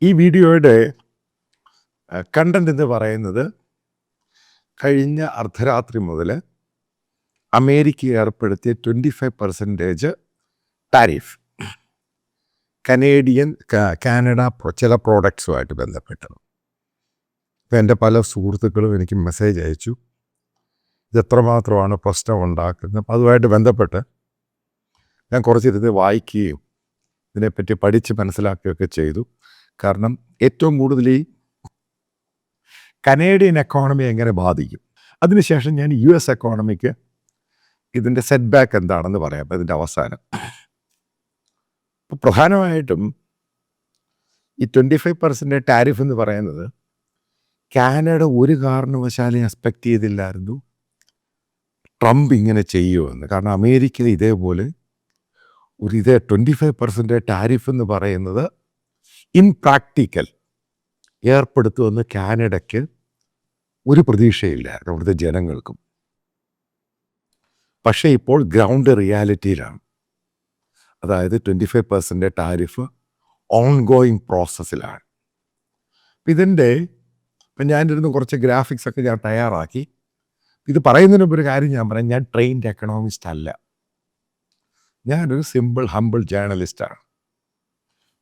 ഈ വീഡിയോയുടെ കണ്ടന്റ് എന്ന് പറയുന്നത് കഴിഞ്ഞ അർദ്ധരാത്രി മുതൽ അമേരിക്ക ഏർപ്പെടുത്തിയ 25% ടാരിഫ് കാനഡ ചില പ്രോഡക്ട്സുമായിട്ട് ബന്ധപ്പെട്ടത്. ഇപ്പം എൻ്റെ പല സുഹൃത്തുക്കളും എനിക്ക് മെസ്സേജ് അയച്ചു, ഇതെത്രമാത്രമാണ് പ്രശ്നം ഉണ്ടാക്കുന്നത്. അപ്പം അതുമായിട്ട് ബന്ധപ്പെട്ട് ഞാൻ കുറച്ചിരുന്ന് വായിക്കുകയും ഇതിനെപ്പറ്റി പഠിച്ച് മനസ്സിലാക്കുകയൊക്കെ ചെയ്തു. കാരണം ഏറ്റവും കൂടുതൽ ഈ കനേഡിയൻ എക്കോണമി എങ്ങനെ ബാധിക്കും, അതിനുശേഷം ഞാൻ US എക്കോണമിക്ക് ഇതിൻ്റെ സെറ്റ് ബാക്ക് എന്താണെന്ന് പറയാം. ഇതിൻ്റെ അവസാനം ഇപ്പോൾ പ്രധാനമായിട്ടും ഈ 25% ടാരിഫ് എന്ന് പറയുന്നത് കാനഡ ഒരു കാരണവശാലും എക്സ്പെക്റ്റ് ചെയ്തില്ലായിരുന്നു ട്രംപ് ഇങ്ങനെ ചെയ്യുമെന്ന്. കാരണം അമേരിക്ക ഇതേപോലെ 25% ടാരിഫ് എന്ന് പറയുന്നത് ഇൻപ്രാക്ടിക്കൽ ഏർപ്പെടുത്തുമെന്ന് കാനഡയ്ക്ക് ഒരു പ്രതീക്ഷയില്ലായിരുന്നു, അവിടുത്തെ ജനങ്ങൾക്കും. പക്ഷേ ഇപ്പോൾ ഗ്രൗണ്ട് റിയാലിറ്റിയിലാണ്. അതായത് 25% ടാരിഫ് ഓൺഗോയിങ് പ്രോസസ്സിലാണ്. ഇതിൻ്റെ ഇപ്പം ഞാനിരുന്ന് കുറച്ച് ഗ്രാഫിക്സൊക്കെ ഞാൻ തയ്യാറാക്കി. ഇത് പറയുന്നതിന് മുമ്പ് ഒരു കാര്യം ഞാൻ പറയാം, ഞാൻ ട്രെയിൻഡ് എക്കണോമിസ്റ്റ് അല്ല, ഞാനൊരു സിമ്പിൾ ഹമ്പിൾ ജേർണലിസ്റ്റാണ്.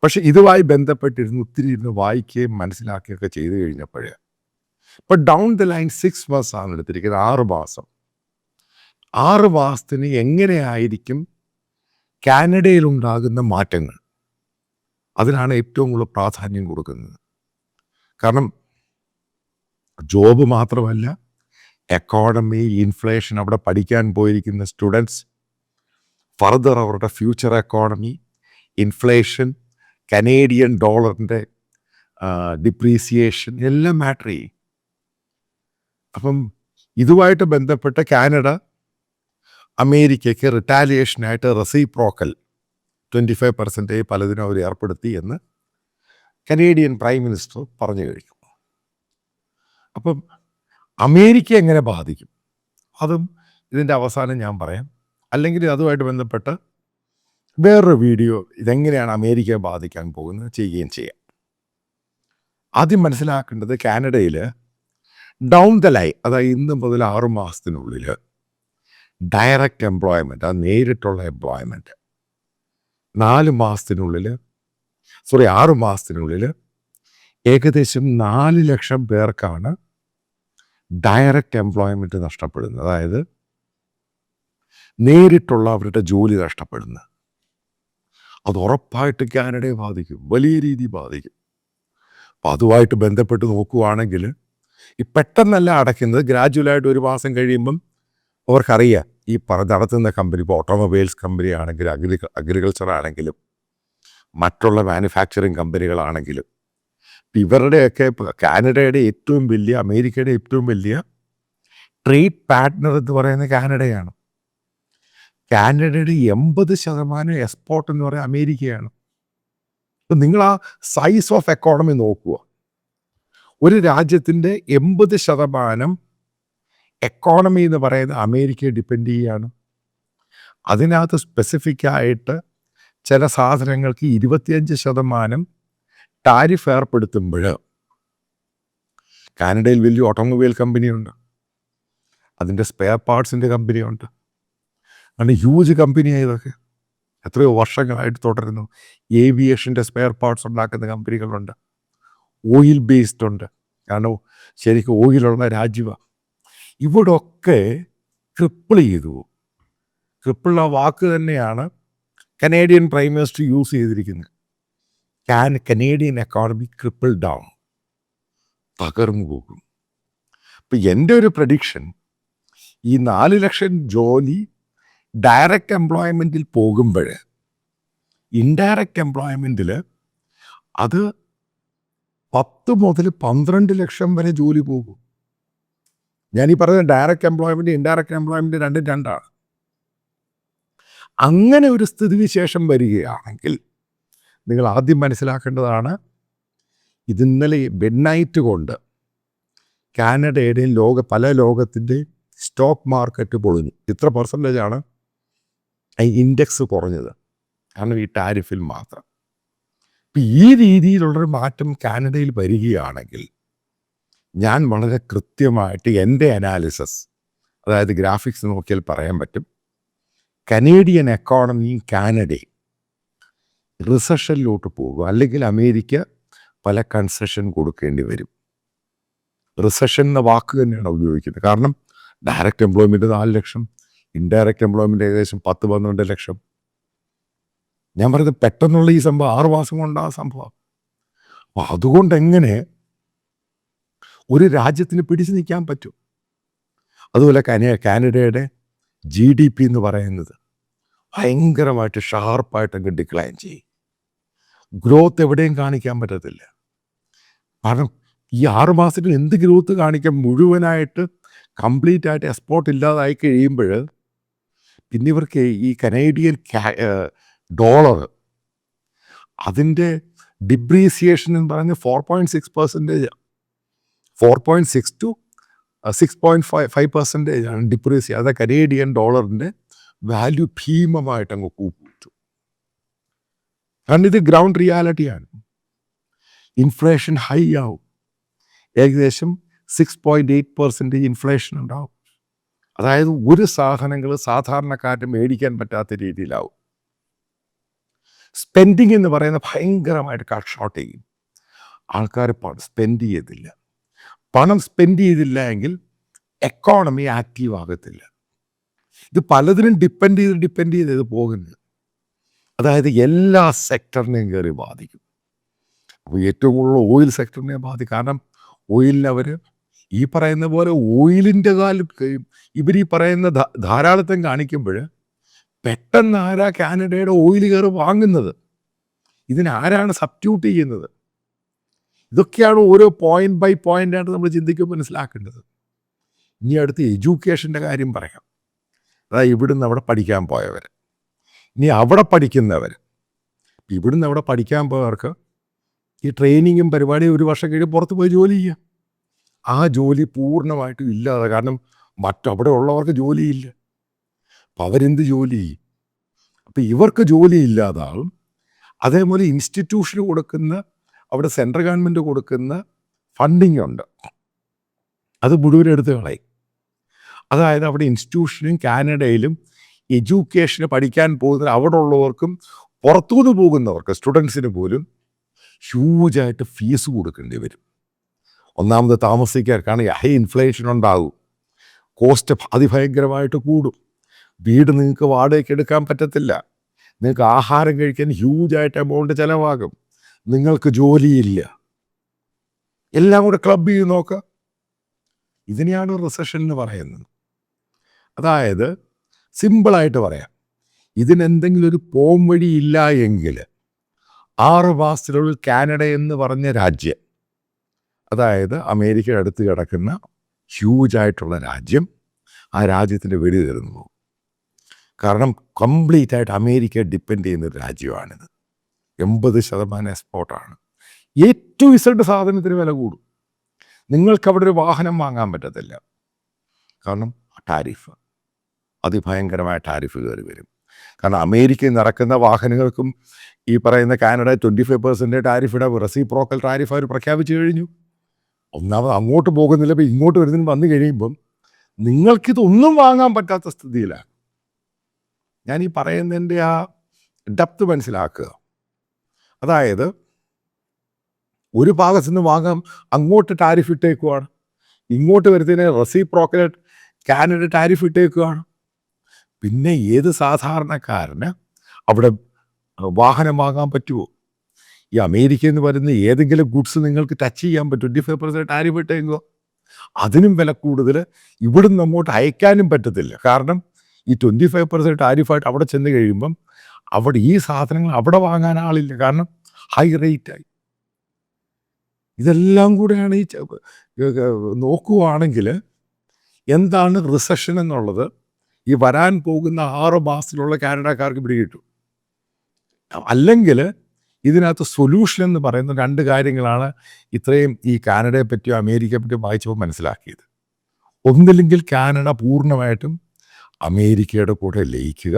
പക്ഷെ ഇതുമായി ബന്ധപ്പെട്ടിരുന്ന് ഒത്തിരി ഇരുന്ന് വായിക്കുകയും മനസ്സിലാക്കുകയൊക്കെ ചെയ്തു കഴിഞ്ഞപ്പോൾ ഇപ്പം ഡൗൺ ദ ലൈൻ 6 months എടുത്തിരിക്കുന്നത്, 6 മാസം. 6 മാസത്തിന് എങ്ങനെയായിരിക്കും കാനഡയിലുണ്ടാകുന്ന മാറ്റങ്ങൾ, അതിനാണ് ഏറ്റവും കൂടുതൽ പ്രാധാന്യം കൊടുക്കുന്നത്. കാരണം ജോബ് മാത്രമല്ല, എക്കോണമി, ഇൻഫ്ലേഷൻ, അവിടെ പഠിക്കാൻ പോയിരിക്കുന്ന സ്റ്റുഡൻസ്, ഫർദർ അവരുടെ ഫ്യൂച്ചർ എക്കോണമി, ഇൻഫ്ലേഷൻ, കനേഡിയൻ ഡോളറിൻ്റെ ഡിപ്രീസിയേഷൻ എല്ലാം മാറ്റർ ചെയ്യും. അപ്പം ഇതുമായിട്ട് ബന്ധപ്പെട്ട് കാനഡ അമേരിക്കയ്ക്ക് റിറ്റാലിയേഷനായിട്ട് റെസിപ്രോക്കൽ 25% പലതിനും അവർ ഏർപ്പെടുത്തി എന്ന് കനേഡിയൻ പ്രൈം മിനിസ്റ്റർ പറഞ്ഞു കഴിഞ്ഞു. അപ്പം അമേരിക്ക എങ്ങനെ ബാധിക്കും, അതും ഇതിൻ്റെ അവസാനം ഞാൻ പറയാം. അല്ലെങ്കിൽ അതുമായിട്ട് ബന്ധപ്പെട്ട് വേറൊരു വീഡിയോ ഇതെങ്ങനെയാണ് അമേരിക്കയെ ബാധിക്കാൻ പോകുന്നത് ചെയ്യുകയും ചെയ്യാം. ആദ്യം മനസ്സിലാക്കേണ്ടത്, കാനഡയിൽ ഡൗൺ ദ ലൈൻ, അതായത് ഇന്ന് മുതൽ 6 മാസത്തിനുള്ളിൽ ഡയറക്റ്റ് എംപ്ലോയ്മെൻറ്റ്, അത് നേരിട്ടുള്ള എംപ്ലോയ്മെൻറ്റ് 6 മാസത്തിനുള്ളിൽ ഏകദേശം 4 ലക്ഷം പേർക്കാണ് ഡയറക്റ്റ് എംപ്ലോയ്മെൻറ്റ് നഷ്ടപ്പെടുന്നത്. അതായത് നേരിട്ടുള്ള അവരുടെ ജോലി നഷ്ടപ്പെടുന്നത്. അത് ഉറപ്പായിട്ട് കാനഡയെ ബാധിക്കും, വലിയ രീതിയിൽ ബാധിക്കും. അപ്പോൾ അതുമായിട്ട് ബന്ധപ്പെട്ട് നോക്കുകയാണെങ്കിൽ ഈ പെട്ടെന്നല്ല അടയ്ക്കുന്നത്, ഗ്രാജുവലായിട്ട് 1 മാസം കഴിയുമ്പം അവർക്കറിയാം ഈ നടത്തുന്ന കമ്പനി, ഇപ്പോൾ ഓട്ടോമൊബൈൽസ് കമ്പനി ആണെങ്കിലും അഗ്രികൾച്ചർ ആണെങ്കിലും മറ്റുള്ള മാനുഫാക്ചറിങ് കമ്പനികളാണെങ്കിലും ഇവരുടെയൊക്കെ കാനഡയുടെ ഏറ്റവും വലിയ, അമേരിക്കയുടെ ഏറ്റവും വലിയ ട്രേഡ് പാർട്ട്ണർ എന്ന് പറയുന്നത് കാനഡയാണ്. കാനഡയുടെ 80% എക്സ്പോർട്ട് എന്ന് പറയുന്നത് അമേരിക്കയാണ്. അപ്പം നിങ്ങൾ ആ സൈസ് ഓഫ് എക്കോണമി നോക്കുക. ഒരു രാജ്യത്തിൻ്റെ 80% എക്കോണമി എന്ന് പറയുന്നത് അമേരിക്കയെ ഡിപ്പെൻഡ് ചെയ്യുകയാണ്. അതിനകത്ത് സ്പെസിഫിക്കായിട്ട് ചില സാധനങ്ങൾക്ക് 25% ടാരിഫ് ഏർപ്പെടുത്തുമ്പോൾ കാനഡയിൽ വലിയ ഓട്ടോമൊബൈൽ കമ്പനിയുണ്ട്, അതിൻ്റെ സ്പെയർ പാർട്സിൻ്റെ കമ്പനിയുണ്ട്. അങ്ങനെ ഹ്യൂജ് കമ്പനിയാണ് ഇതൊക്കെ, എത്രയോ വർഷങ്ങളായിട്ട് തുടരുന്നു. ഏവിയേഷൻ്റെ സ്പെയർ പാർട്സ് ഉണ്ടാക്കുന്ന കമ്പനികളുണ്ട്, ഓയിൽ ബേസ്ഡ് ഉണ്ട്, കാരണം ശരിക്കും ഓയിലുള്ള രാജ്യമാണ്. ഇവിടൊക്കെ ക്രിപ്പിൾ ചെയ്തു. ക്രിപ്പിൾ ആ വാക്ക് തന്നെയാണ് കനേഡിയൻ പ്രൈം മിനിസ്റ്റർ യൂസ് ചെയ്തിരിക്കുന്നത്. കനേഡിയൻ എക്കോണമി ക്രിപ്പിൾ ഡൗൺ, തകർന്നു പോകും. അപ്പം എൻ്റെ ഒരു പ്രഡിക്ഷൻ, ഈ 4 ലക്ഷം ജോലി ഡയറക്റ്റ് എംപ്ലോയ്മെൻറ്റിൽ പോകുമ്പോൾ ഇൻഡയറക്റ്റ് എംപ്ലോയ്മെൻറ്റിൽ അത് 10 മുതൽ 12 ലക്ഷം വരെ ജോലി പോകും. ഞാനീ പറയുന്നത് ഡയറക്റ്റ് എംപ്ലോയ്മെൻറ്റ്, ഇൻഡയറക്റ്റ് എംപ്ലോയ്മെൻറ്റ് രണ്ടും രണ്ടാണ്. അങ്ങനെ ഒരു സ്ഥിതിവിശേഷം വരികയാണെങ്കിൽ നിങ്ങൾ ആദ്യം മനസ്സിലാക്കേണ്ടതാണ്, ഇന്നലെ മിഡ്നൈറ്റ് കൊണ്ട് കാനഡയുടെയും പല ലോകത്തിൻ്റെ സ്റ്റോക്ക് മാർക്കറ്റ് പൊളിഞ്ഞു. ഇത്ര പെർസെൻറ്റേജാണ് ഈ ഇൻഡെക്സ് കുറഞ്ഞത്, കാരണം ഈ ടാരിഫിൽ മാത്രം. ഇപ്പം ഈ രീതിയിലുള്ളൊരു മാറ്റം കാനഡയിൽ വരികയാണെങ്കിൽ ഞാൻ വളരെ കൃത്യമായിട്ട് എൻ്റെ അനാലിസിസ്, അതായത് ഗ്രാഫിക്സ് നോക്കിയാൽ പറയാൻ പറ്റും, കനേഡിയൻ എക്കോണമിയും കാനഡയും റിസഷനിലോട്ട് പോകും. അല്ലെങ്കിൽ അമേരിക്ക പല കൺസെഷൻ കൊടുക്കേണ്ടി വരും. റിസഷൻ എന്ന വാക്ക് തന്നെയാണ് ഉപയോഗിക്കുന്നത്. കാരണം ഡയറക്റ്റ് എംപ്ലോയ്മെൻറ്റ് 4 ലക്ഷം, ഇൻഡയറക്റ്റ് എംപ്ലോയ്മെൻറ്റ് ഏകദേശം 10-12 ലക്ഷം. ഞാൻ പറയുന്നത് പെട്ടെന്നുള്ള ഈ സംഭവം 6 മാസം കൊണ്ടാണ് സംഭവം. അപ്പോൾ അതുകൊണ്ട് എങ്ങനെ ഒരു രാജ്യത്തിന് പിടിച്ചു നിൽക്കാൻ പറ്റും? അതുപോലെ കാനഡയുടെ GDP എന്ന് പറയുന്നത് ഭയങ്കരമായിട്ട് ഷാർപ്പായിട്ടങ്ങ് ഡിക്ലൈൻ ചെയ്യും. ഗ്രോത്ത് എവിടെയും കാണിക്കാൻ പറ്റത്തില്ല. കാരണം ഈ 6 മാസത്തിൽ എന്ത് ഗ്രോത്ത് കാണിക്കാൻ? മുഴുവനായിട്ട് കംപ്ലീറ്റ് ആയിട്ട് എക്സ്പോർട്ട് ഇല്ലാതായി കഴിയുമ്പോൾ പിന്നെ ഇവർക്ക് ഈ കനേഡിയൻ ഡോളർ അതിൻ്റെ ഡിപ്രീസിയേഷൻ എന്ന് പറയുന്നത് 4.6%, 4.6 to 6.5% ആണ് ഡിപ്രീസിയേഷൻ. അത് കനേഡിയൻ ഡോളറിൻ്റെ വാല്യൂ ഭീമമായിട്ട് അങ്ങ് കൂട്ടും. കാരണം ഇത് ഗ്രൗണ്ട് റിയാലിറ്റിയാണ്. ഇൻഫ്ലേഷൻ ഹൈ ആവും. ഏകദേശം 6.8% ഇൻഫ്ലേഷൻ ഉണ്ടാവും. അതായത് ഒരു സാധനങ്ങൾ സാധാരണക്കാരന് മേടിക്കാൻ പറ്റാത്ത രീതിയിലാവും. സ്പെൻഡിങ് എന്ന് പറയുന്നത് ഭയങ്കരമായിട്ട് കട്ട് ഷോർട്ട് ചെയ്യും. ആൾക്കാർ സ്പെൻഡ് ചെയ്തില്ല. പണം സ്പെൻഡ് ചെയ്തില്ല എങ്കിൽ എക്കോണമി ആക്റ്റീവ് ആകത്തില്ല. ഇത് പലതിനും ഡിപ്പെൻഡ് ചെയ്ത് പോകുന്നത്. അതായത് എല്ലാ സെക്ടറിനെയും കയറി ബാധിക്കും. അപ്പോൾ ഏറ്റവും കൂടുതൽ ഓയിൽ സെക്ടറിനെ ബാധിക്കും. കാരണം ഓയിലിന് അവർ ഈ പറയുന്ന പോലെ ഓയിലിൻ്റെ കാലം ഇവർ ഈ പറയുന്ന ധാരാളത്വം കാണിക്കുമ്പോൾ പെട്ടെന്ന് ആരാ കാനഡയുടെ ഓയിൽ കയറി വാങ്ങുന്നത്? ഇതിനാരാണ് സബ്സ്റ്റിറ്റ്യൂട്ട് ചെയ്യുന്നത്? ഇതൊക്കെയാണ് ഓരോ പോയിന്റ് ബൈ പോയിന്റ് ആയിട്ട് നമ്മൾ ചിന്തിക്കുമ്പോൾ മനസ്സിലാക്കേണ്ടത്. ഇനി അടുത്ത് എഡ്യൂക്കേഷൻ്റെ കാര്യം പറയാം. അതായത് ഇവിടുന്ന് അവിടെ പഠിക്കാൻ പോയവർ, ഇനി അവിടെ പഠിക്കുന്നവർ, ഇവിടുന്ന് അവിടെ പഠിക്കാൻ പോയവർക്ക് ഈ ട്രെയിനിങ്ങും പരിപാടിയും 1 വർഷം കഴിഞ്ഞ് പുറത്ത് പോയി ജോലി ചെയ്യുക. ആ ജോലി പൂർണ്ണമായിട്ടും ഇല്ലാതെ. കാരണം മറ്റവിടെ ഉള്ളവർക്ക് ജോലിയില്ല. അപ്പം അവരെന്ത് ജോലി ചെയ്യും? അപ്പം ഇവർക്ക് ജോലി ഇല്ലാതാവും. അതേപോലെ ഇൻസ്റ്റിറ്റ്യൂഷന് കൊടുക്കുന്ന, അവിടെ സെൻട്രൽ ഗവൺമെൻറ് കൊടുക്കുന്ന ഫണ്ടിങ് ഉണ്ട്, അത് മുഴുവൻ എടുത്ത് കളയും. അതായത് അവിടെ ഇൻസ്റ്റിറ്റ്യൂഷനും കാനഡയിലും എഡ്യൂക്കേഷന് പഠിക്കാൻ പോകുന്ന അവിടെ ഉള്ളവർക്കും പുറത്തുനിന്ന് പോകുന്നവർക്ക് സ്റ്റുഡൻസിന് പോലും ഹ്യൂജായിട്ട് ഫീസ് കൊടുക്കേണ്ടി വരും. ഒന്നാമത് താമസിക്കാൻ, കാരണം ഹൈ ഇൻഫ്ലേഷൻ ഉണ്ടാകും, കോസ്റ്റ് അതിഭയങ്കരമായിട്ട് കൂടും. വീട് നിങ്ങൾക്ക് വാടകയ്ക്ക് എടുക്കാൻ പറ്റത്തില്ല. നിങ്ങൾക്ക് ആഹാരം കഴിക്കാൻ ഹ്യൂജായിട്ട് എമൗണ്ട് ചിലവാകും. നിങ്ങൾക്ക് ജോലിയില്ല. എല്ലാം കൂടെ ക്ലബ് ചെയ്ത് നോക്കുക. ഇതിനെയാണ് റിസഷൻ എന്ന് പറയുന്നത്. അതായത് സിമ്പിളായിട്ട് പറയാം, ഇതിനെന്തെങ്കിലും ഒരു പോം വഴി ഇല്ല എങ്കിൽ 6 മാസത്തിനുള്ളിൽ കാനഡ എന്ന് പറഞ്ഞ രാജ്യം, അതായത് അമേരിക്കയുടെ അടുത്ത് കിടക്കുന്ന ഹ്യൂജായിട്ടുള്ള രാജ്യം, ആ രാജ്യത്തിൻ്റെ വെടി തീർന്നു പോകും. കാരണം കംപ്ലീറ്റ് ആയിട്ട് അമേരിക്ക ഡിപ്പെൻഡ് ചെയ്യുന്ന ഒരു രാജ്യമാണിത്. 80% എക്സ്പോർട്ടാണ്. ഏറ്റവും ഇസഡ് സാധനത്തിന് വില കൂടും. നിങ്ങൾക്കവിടെ ഒരു വാഹനം വാങ്ങാൻ പറ്റത്തില്ല. കാരണം ടാരിഫ്, അതിഭയങ്കരമായ ടാരിഫ് കയറി വരും. കാരണം അമേരിക്കയിൽ നിറക്കുന്ന വാഹനങ്ങൾക്കും ഈ പറയുന്ന കാനഡ 25% ടാരിഫിടെ റെസിപ്രോക്കൽ ടാരിഫ് അവർ പ്രഖ്യാപിച്ചു കഴിഞ്ഞു. ഒന്നാമത് അങ്ങോട്ട് പോകുന്നില്ല. ഇപ്പം ഇങ്ങോട്ട് വരുന്നതിന് വന്നു കഴിയുമ്പം നിങ്ങൾക്കിതൊന്നും വാങ്ങാൻ പറ്റാത്ത സ്ഥിതിയിലാണ്. ഞാൻ ഈ പറയുന്നതിൻ്റെ ആ ഡെപ്ത് മനസ്സിലാക്കുക. അതായത് ഒരു ഭാഗത്തു നിന്ന് വാങ്ങാൻ അങ്ങോട്ട് ടാരിഫ് ഇട്ടേക്കുവാണ്, ഇങ്ങോട്ട് വരുന്നതിന് റെസിപ്രോക്കൽ കാനഡ ടാരിഫ് ഇട്ടേക്കുവാണ്. പിന്നെ ഏത് സാധാരണക്കാരന് അവിടെ വാഹനം വാങ്ങാൻ പറ്റുമോ? ഈ അമേരിക്ക എന്ന് പറയുന്ന ഏതെങ്കിലും ഗുഡ്സ് നിങ്ങൾക്ക് ടച്ച് ചെയ്യാൻ പറ്റും? 25% ടാരിഫ് ഇട്ടേക്കോ. അതിനും വില കൂടുതൽ. ഇവിടുന്ന് അങ്ങോട്ട് അയക്കാനും പറ്റത്തില്ല. കാരണം ഈ 25% ടാരിഫായിട്ട് അവിടെ ചെന്ന് കഴിയുമ്പം അവിടെ ഈ സാധനങ്ങൾ അവിടെ വാങ്ങാൻ ആളില്ല. കാരണം ഹൈ റേറ്റായി. ഇതെല്ലാം കൂടെയാണ് ഈ നോക്കുകയാണെങ്കിൽ എന്താണ് റിസഷൻ എന്നുള്ളത് ഈ വരാൻ പോകുന്ന 6 മാസത്തിലുള്ള കാനഡക്കാർക്ക് പിടികിട്ടും. അല്ലെങ്കിൽ ഇതിനകത്ത് സൊല്യൂഷൻ എന്ന് പറയുന്ന 2 കാര്യങ്ങളാണ് ഇത്രയും ഈ കാനഡയെ പറ്റിയോ അമേരിക്കയെ പറ്റിയോ വായിച്ചപ്പോൾ മനസ്സിലാക്കിയത്. ഒന്നില്ലെങ്കിൽ കാനഡ പൂർണ്ണമായിട്ടും അമേരിക്കയുടെ കൂടെ ലയിക്കുക.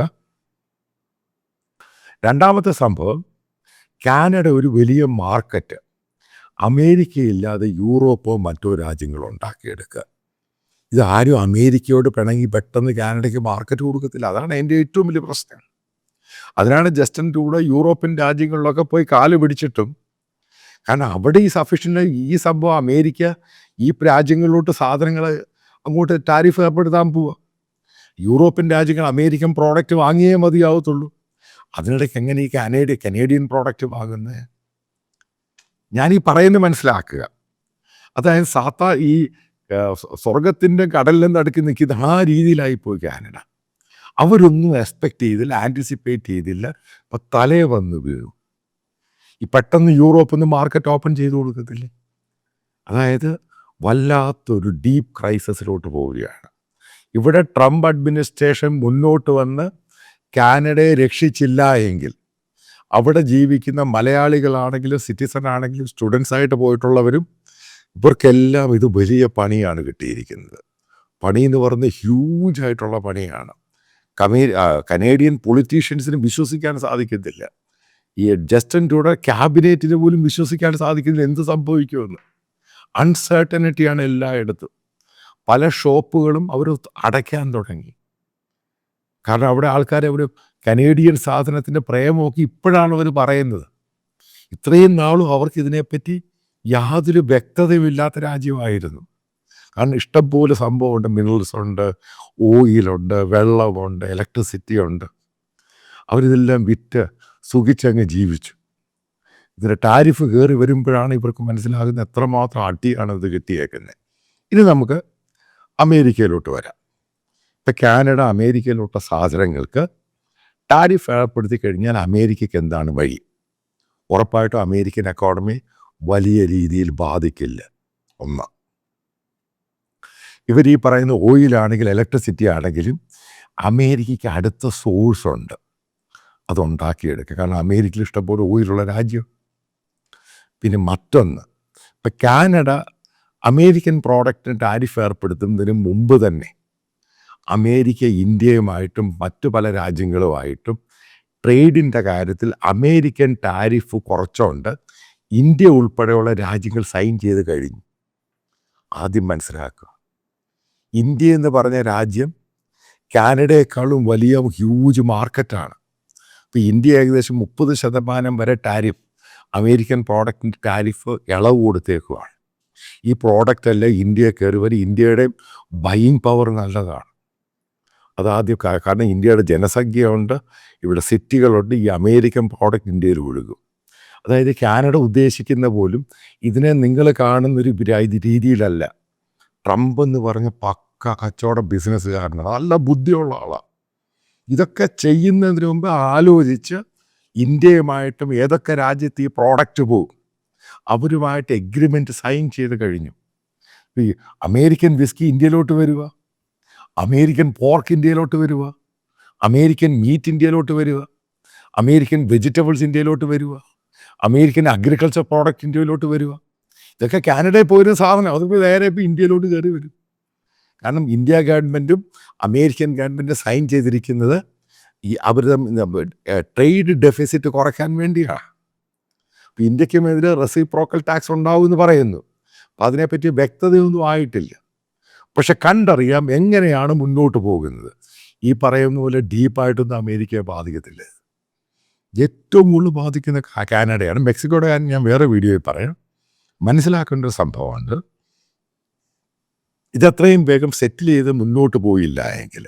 രണ്ടാമത്തെ സംഭവം, കാനഡ ഒരു വലിയ മാർക്കറ്റ് അമേരിക്കയില്ലാതെ യൂറോപ്പോ മറ്റോ രാജ്യങ്ങളോ ഉണ്ടാക്കിയെടുക്കുക. ഇതാരും അമേരിക്കയോട് പിണങ്ങി പെട്ടെന്ന് കാനഡയ്ക്ക് മാർക്കറ്റ് കൊടുക്കത്തില്ല. അതാണ് എൻ്റെ ഏറ്റവും വലിയ പ്രശ്നം. അതിനാണ് ജസ്റ്റിൻ ട്രൂഡോ യൂറോപ്യൻ രാജ്യങ്ങളിലൊക്കെ പോയി കാല് പിടിച്ചിട്ടും, കാരണം അവിടെ ഈ സഫിഷ്യൻ്റ് ഈ സംഭവം അമേരിക്ക ഈ രാജ്യങ്ങളിലോട്ട് സാധനങ്ങൾ അങ്ങോട്ട് ടാരിഫ് ഏർപ്പെടുത്താൻ പോവുക. യൂറോപ്യൻ രാജ്യങ്ങൾ അമേരിക്കൻ പ്രോഡക്റ്റ് വാങ്ങിയേ മതിയാവത്തുള്ളൂ. അതിനിടയ്ക്ക് എങ്ങനെ ഈ കനേഡിയൻ പ്രോഡക്റ്റ് വാങ്ങുന്നത്? ഞാനീ പറയുന്നത് മനസ്സിലാക്കുക. അതായത് ഈ സ്വർഗത്തിൻ്റെ കടലിൽ നടുക്കി നിൽക്കുന്ന ആ രീതിയിലായിപ്പോയി കാനഡ. അവരൊന്നും എക്സ്പെക്റ്റ് ചെയ്തില്ല, ആൻറ്റിസിപ്പേറ്റ് ചെയ്തില്ല. അപ്പം തലേ വന്ന് വീഴും. ഈ പെട്ടെന്ന് യൂറോപ്പൊന്ന് മാർക്കറ്റ് ഓപ്പൺ ചെയ്ത് കൊടുക്കത്തില്ലേ? അതായത് വല്ലാത്തൊരു ഡീപ്പ് ക്രൈസിസിലോട്ട് പോവുകയാണ്. ഇവിടെ ട്രംപ് അഡ്മിനിസ്ട്രേഷൻ മുന്നോട്ട് വന്ന് കാനഡയെ രക്ഷിച്ചില്ല എങ്കിൽ അവിടെ ജീവിക്കുന്ന മലയാളികളാണെങ്കിലും സിറ്റിസൺ ആണെങ്കിലും സ്റ്റുഡൻസായിട്ട് പോയിട്ടുള്ളവരും ഇവർക്കെല്ലാം ഇത് വലിയ പണിയാണ് കിട്ടിയിരിക്കുന്നത്. പണി എന്ന് പറഞ്ഞ് ഹ്യൂജായിട്ടുള്ള പണിയാണ്. കനേഡിയൻ പൊളിറ്റീഷ്യൻസിന് വിശ്വസിക്കാൻ സാധിക്കത്തില്ല. ഈ ജസ്റ്റിൻ ട്രൂഡോ ക്യാബിനറ്റിന് പോലും വിശ്വസിക്കാൻ സാധിക്കുന്നില്ല എന്ത് സംഭവിക്കുമെന്ന്. അൺസർട്ടനിറ്റിയാണ് എല്ലായിടത്തും. പല ഷോപ്പുകളും അവർ അടയ്ക്കാൻ തുടങ്ങി. കാരണം അവിടെ ആൾക്കാരെ ഒരു കനേഡിയൻ സാധനത്തിൻ്റെ പ്രേമമൊക്കെ ഇപ്പോഴാണ് അവർ പറയുന്നത്. ഇത്രയും നാളും അവർക്ക് ഇതിനെപ്പറ്റി യാതൊരു വ്യക്തതയുമില്ലാത്ത രാജ്യമായിരുന്നു. കാരണം ഇഷ്ടംപോലെ സംഭവമുണ്ട്. മിനറൽസ് ഉണ്ട്, ഓയിലുണ്ട്, വെള്ളമുണ്ട്, ഇലക്ട്രിസിറ്റി ഉണ്ട്. അവരിതെല്ലാം വിറ്റ് സുഖിച്ചങ്ങ് ജീവിച്ചു. ഇതിൻ്റെ ടാരിഫ് കയറി വരുമ്പോഴാണ് ഇവർക്ക് മനസ്സിലാകുന്നത് എത്രമാത്രം അടിയാണ് ഇത് കിട്ടിയേക്കുന്നത്. ഇനി നമുക്ക് അമേരിക്കയിലോട്ട് വരാം. ഇപ്പം കാനഡ അമേരിക്കയിലോട്ട സാധനങ്ങൾക്ക് ടാരിഫ് ഏർപ്പെടുത്തി കഴിഞ്ഞാൽ അമേരിക്കയ്ക്ക് എന്താണ് വഴി? ഉറപ്പായിട്ടും അമേരിക്കൻ എക്കോണമി വലിയ രീതിയിൽ ബാധിക്കില്ല. ഒന്ന്, ഇവർ ഈ പറയുന്ന ഓയിലാണെങ്കിലും ഇലക്ട്രിസിറ്റി ആണെങ്കിലും അമേരിക്കയ്ക്ക് അടുത്ത സോഴ്സ് ഉണ്ട്, അതുണ്ടാക്കിയെടുക്കുക. കാരണം അമേരിക്കയിൽ ഇഷ്ടംപോലെ ഓയിലുള്ള രാജ്യം. പിന്നെ മറ്റൊന്ന്, ഇപ്പം കാനഡ അമേരിക്കൻ പ്രോഡക്റ്റിന് ടാരിഫ് ഏർപ്പെടുത്തുന്നതിന് മുമ്പ് തന്നെ അമേരിക്ക ഇന്ത്യയുമായിട്ടും മറ്റു പല രാജ്യങ്ങളുമായിട്ടും ട്രേഡിൻ്റെ കാര്യത്തിൽ അമേരിക്കൻ ടാരിഫ് കുറച്ചുകൊണ്ട് ഇന്ത്യ ഉൾപ്പെടെയുള്ള രാജ്യങ്ങൾ സൈൻ ചെയ്ത് കഴിഞ്ഞു. ആദ്യം മനസ്സിലാക്കുക, ഇന്ത്യ എന്ന് പറഞ്ഞ രാജ്യം കാനഡയെക്കാളും വലിയ ഹ്യൂജ് മാർക്കറ്റാണ്. ഇപ്പോൾ ഇന്ത്യ ഏകദേശം 30% വരെ ടാരിഫ്, അമേരിക്കൻ പ്രോഡക്റ്റിൻ്റെ ടാരിഫ് ഇളവ് കൊടുത്തേക്കുവാണ്. ഈ പ്രോഡക്റ്റ് അല്ല ഇന്ത്യയെ കയറി വരും. ഇന്ത്യയുടെ ബൈയിങ് പവർ നല്ലതാണ്. അതാദ്യം, കാരണം ഇന്ത്യയുടെ ജനസംഖ്യയുണ്ട്, ഇവിടെ സിറ്റികളുണ്ട്. ഈ അമേരിക്കൻ പ്രോഡക്റ്റ് ഇന്ത്യയിൽ ഒഴുകും. അതായത് കാനഡ ഉദ്ദേശിക്കുന്ന പോലും ഇതിനെ നിങ്ങൾ കാണുന്നൊരു രീതിയിലല്ല. ട്രംപ് എന്ന് പറഞ്ഞ പക്ക കച്ചവട ബിസിനസ്സുകാരനാണ്, നല്ല ബുദ്ധിയുള്ള ആളാണ്. ഇതൊക്കെ ചെയ്യുന്നതിന് മുമ്പ് ആലോചിച്ച് ഇന്ത്യയുമായിട്ടും ഏതൊക്കെ രാജ്യത്ത് ഈ പ്രോഡക്റ്റ് പോകും അവരുമായിട്ട് എഗ്രിമെൻറ്റ് സൈൻ ചെയ്ത് കഴിഞ്ഞു. ഈ അമേരിക്കൻ വിസ്കി ഇന്ത്യയിലോട്ട് വരിക, അമേരിക്കൻ പോർക്ക് ഇന്ത്യയിലോട്ട് വരിക, അമേരിക്കൻ മീറ്റ് ഇന്ത്യയിലോട്ട് വരിക, അമേരിക്കൻ വെജിറ്റബിൾസ് ഇന്ത്യയിലോട്ട് വരിക, അമേരിക്കൻ അഗ്രികൾച്ചർ പ്രോഡക്റ്റ് ഇന്ത്യയിലോട്ട് വരിക. ഇതൊക്കെ കാനഡയിൽ പോയിരുന്ന സാധനം അതിപ്പോൾ നേരെ ഇപ്പോൾ ഇന്ത്യയിലോട്ട് കയറി വരും. കാരണം ഇന്ത്യ ഗവൺമെൻറ്റും അമേരിക്കൻ ഗവൺമെൻറ്റും സൈൻ ചെയ്തിരിക്കുന്നത് ഈ അവരുടെ ട്രേഡ് ഡെഫിസിറ്റ് കുറയ്ക്കാൻ വേണ്ടിയാണ്. അപ്പോൾ ഇന്ത്യക്കുമെതിരെ റെസിപ്രോക്കൽ ടാക്സ് ഉണ്ടാവുമെന്ന് പറയുന്നു. അപ്പം അതിനെപ്പറ്റി വ്യക്തതയൊന്നും ആയിട്ടില്ല. പക്ഷെ കണ്ടറിയാം എങ്ങനെയാണ് മുന്നോട്ട് പോകുന്നത്. ഈ പറയുന്ന പോലെ ഡീപ്പായിട്ടൊന്നും അമേരിക്കയെ ബാധിക്കത്തില്ല. ഏറ്റവും കൂടുതൽ ബാധിക്കുന്ന കാനഡയാണ്. മെക്സിക്കോയുടെ കാര്യം ഞാൻ വേറെ വീഡിയോയിൽ പറയാം. മനസ്സിലാക്കേണ്ട ഒരു സംഭവമുണ്ട്. ഇതത്രയും വേഗം സെറ്റിൽ ചെയ്ത് മുന്നോട്ട് പോയില്ല എങ്കിൽ,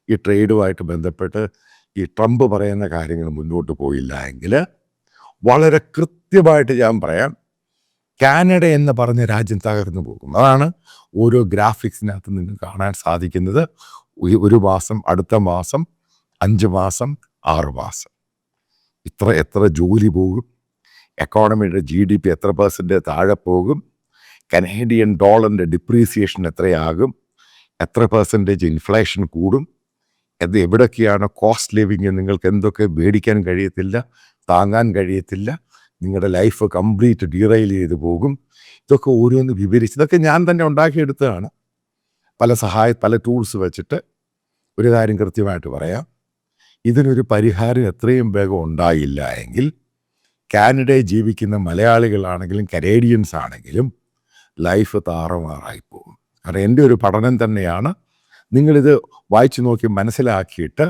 ഈ ട്രേഡുമായിട്ട് ബന്ധപ്പെട്ട് ഈ ട്രംപ് പറയുന്ന കാര്യങ്ങൾ മുന്നോട്ട് പോയില്ല എങ്കിൽ, വളരെ കൃത്യമായിട്ട് ഞാൻ പറയാം, കാനഡ എന്ന് പറഞ്ഞ രാജ്യം തകർന്നു പോകും. അതാണ് ഓരോ ഗ്രാഫിക്സിനകത്ത് നിന്ന് കാണാൻ സാധിക്കുന്നത്. ഒരു മാസം, അടുത്ത മാസം, 5 മാസം, 6 മാസം, എത്ര ജോലി പോകും, എക്കോണമിയുടെ GDP എത്ര % താഴെ പോകും, കനേഡിയൻ ഡോളറിൻ്റെ ഡിപ്രീസിയേഷൻ എത്രയാകും, എത്ര % ഇൻഫ്ലേഷൻ കൂടും, അത് എവിടൊക്കെയാണ് കോസ്റ്റ് ലിവിങ്, നിങ്ങൾക്ക് എന്തൊക്കെ മേടിക്കാൻ കഴിയത്തില്ല, താങ്ങാൻ കഴിയത്തില്ല, നിങ്ങളുടെ ലൈഫ് കംപ്ലീറ്റ് ഡീറെയിൽ ചെയ്ത് പോകും. ഇതൊക്കെ ഓരോന്ന് വിവരിച്ച്, ഇതൊക്കെ ഞാൻ തന്നെ ഉണ്ടാക്കിയെടുത്തതാണ്. പല ടൂൾസ് വെച്ചിട്ട് ഒരു കാര്യം കൃത്യമായിട്ട് പറയാം. ഇതിനൊരു പരിഹാരം എത്രയും വേഗം ഉണ്ടായില്ല എങ്കിൽ കാനഡയിൽ ജീവിക്കുന്ന മലയാളികളാണെങ്കിലും കനേഡിയൻസ് ആണെങ്കിലും ലൈഫ് താറുമാറായി പോകും. കാരണം എൻ്റെ ഒരു പഠനം തന്നെയാണ്, നിങ്ങളിത് വായിച്ചു നോക്കി മനസ്സിലാക്കിയിട്ട്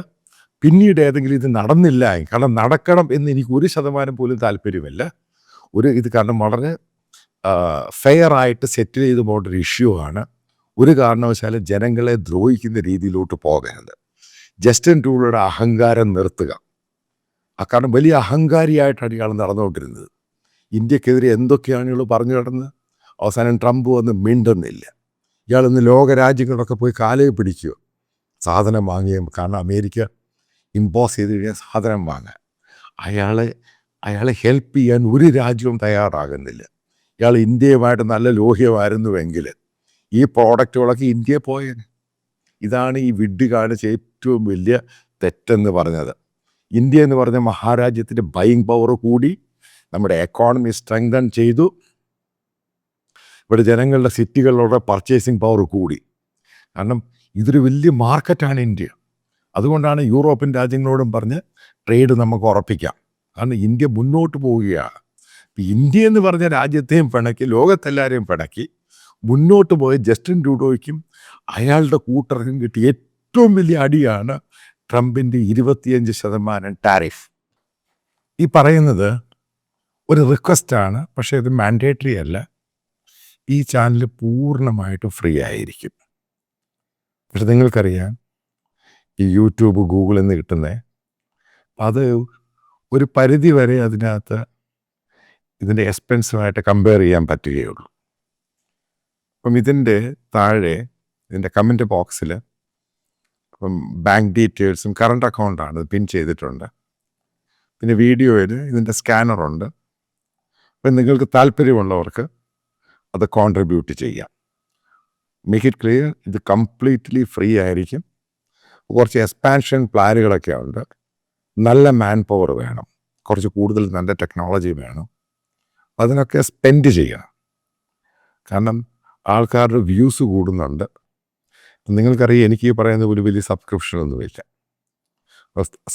പിന്നീട് ഏതെങ്കിലും ഇത് നടന്നില്ല, കാരണം നടക്കണം എന്ന് എനിക്ക് 1% പോലും താല്പര്യമില്ല. ഇത് കാരണം വളരെ ഫെയർ ആയിട്ട് സെറ്റിൽ ചെയ്ത് പോകേണ്ട ഒരു ഇഷ്യൂ ആണ്. ഒരു കാരണവശാലും ജനങ്ങളെ ദ്രോഹിക്കുന്ന രീതിയിലോട്ട് പോകരുത്. ജസ്റ്റിൻ ട്രൂഡോയുടെ അഹങ്കാരം നിർത്തുക. കാരണം വലിയ അഹങ്കാരിയായിട്ടാണ് ഇയാൾ നടന്നുകൊണ്ടിരുന്നത്. ഇന്ത്യക്കെതിരെ എന്തൊക്കെയാണ് ഇയാൾ പറഞ്ഞു കിടന്നത്. അവസാനം ട്രംപ് വന്ന് മിണ്ടുന്നില്ല. ഇയാളിന്ന് ലോകരാജ്യങ്ങളൊക്കെ പോയി കാലേ പിടിക്കുക സാധനം വാങ്ങിയും. കാരണം അമേരിക്ക ഇമ്പോസ് ചെയ്ത് കഴിഞ്ഞാൽ സാധനം വാങ്ങാൻ അയാളെ ഹെൽപ്പ് ചെയ്യാൻ ഒരു രാജ്യവും തയ്യാറാകുന്നില്ല. ഇയാൾ ഇന്ത്യയുമായിട്ട് നല്ല ലോഹ്യമായിരുന്നുവെങ്കിൽ ഈ പ്രോഡക്റ്റുകളൊക്കെ ഇന്ത്യയെ പോയേനെ. ഇതാണ് ഈ വിഡ്ഢി കാണിച്ച ഏറ്റവും വലിയ തെറ്റെന്ന് പറഞ്ഞത്. ഇന്ത്യ എന്ന് പറഞ്ഞ മഹാരാജ്യത്തിൻ്റെ ബൈയിങ് പവർ കൂടി, നമ്മുടെ എക്കോണമി സ്ട്രെങ്തൻ ചെയ്തു, ഇവിടെ ജനങ്ങളുടെ സിറ്റികളിലുള്ള പർച്ചേസിങ് പവർ കൂടി. കാരണം ഇതൊരു വലിയ മാർക്കറ്റാണ് ഇന്ത്യ. അതുകൊണ്ടാണ് യൂറോപ്യൻ രാജ്യങ്ങളോടും പറഞ്ഞ് ട്രേഡ് നമുക്ക് ഉറപ്പിക്കാം. കാരണം ഇന്ത്യ മുന്നോട്ട് പോവുകയാണ്. ഇന്ത്യ എന്ന് പറഞ്ഞ രാജ്യത്തെയും പിണക്കി, ലോകത്തെല്ലാവരെയും പിണക്കി മുന്നോട്ട് പോയ ജസ്റ്റിൻ ട്രൂഡോയ്ക്കും അയാളുടെ കൂട്ടർക്കും കിട്ടിയ ഏറ്റവും വലിയ അടിയാണ് ട്രംപിൻ്റെ 25% ടാരിഫ്. ഈ പറയുന്നത് ഒരു റിക്വസ്റ്റാണ്, പക്ഷേ ഇത് മാൻഡേറ്ററി അല്ല. ഈ ചാനൽ പൂർണ്ണമായിട്ടും ഫ്രീ ആയിരിക്കും. പക്ഷെ നിങ്ങൾക്കറിയാം, ഈ യൂട്യൂബ്, ഗൂഗിളിൽ നിന്ന് കിട്ടുന്നത് അത് ഒരു പരിധി വരെ അതിനകത്ത് ഇതിൻ്റെ എക്സ്പെൻസുമായിട്ട് കമ്പയർ ചെയ്യാൻ പറ്റുകയുള്ളൂ. അപ്പം ഇതിൻ്റെ താഴെ ഇതിൻ്റെ കമൻറ്റ് ബോക്സിൽ ബാങ്ക് ഡീറ്റെയിൽസും കറണ്ട് അക്കൗണ്ടാണ് പിൻ ചെയ്തിട്ടുണ്ട്. പിന്നെ വീഡിയോയിൽ ഇതിൻ്റെ സ്കാനറുണ്ട്. അപ്പം നിങ്ങൾക്ക് താല്പര്യമുള്ളവർക്ക് അത് കോൺട്രിബ്യൂട്ട് ചെയ്യാം. മേക്ക് ഇറ്റ് ക്ലിയർ, ഇത് കംപ്ലീറ്റ്ലി ഫ്രീ ആയിരിക്കും. കുറച്ച് എക്സ്പാൻഷൻ പ്ലാനുകളൊക്കെ ഉണ്ട്. നല്ല മാൻ പവർ വേണം, കുറച്ച് കൂടുതൽ നല്ല ടെക്നോളജി വേണം. അതിനൊക്കെ സ്പെൻഡ് ചെയ്യണം. കാരണം ആൾക്കാരുടെ വ്യൂസ് കൂടുന്നുണ്ട്. നിങ്ങൾക്കറിയാം, എനിക്ക് ഈ പറയുന്ന ഒരു വലിയ സബ്സ്ക്രിപ്ഷനൊന്നുമില്ല.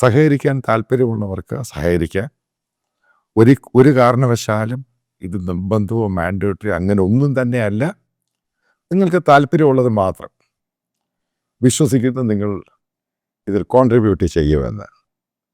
സഹകരിക്കാൻ താല്പര്യമുള്ളവർക്ക് സഹകരിക്കാൻ. ഒരു കാരണവശാലും ഇത് നിർബന്ധമോ മാൻഡേറ്ററി അങ്ങനെ ഒന്നും തന്നെയല്ല. നിങ്ങൾക്ക് താല്പര്യമുള്ളത് മാത്രം വിശ്വസിക്കുന്ന നിങ്ങൾ ഇതിൽ കോൺട്രിബ്യൂട്ട് ചെയ്യുമെന്ന്.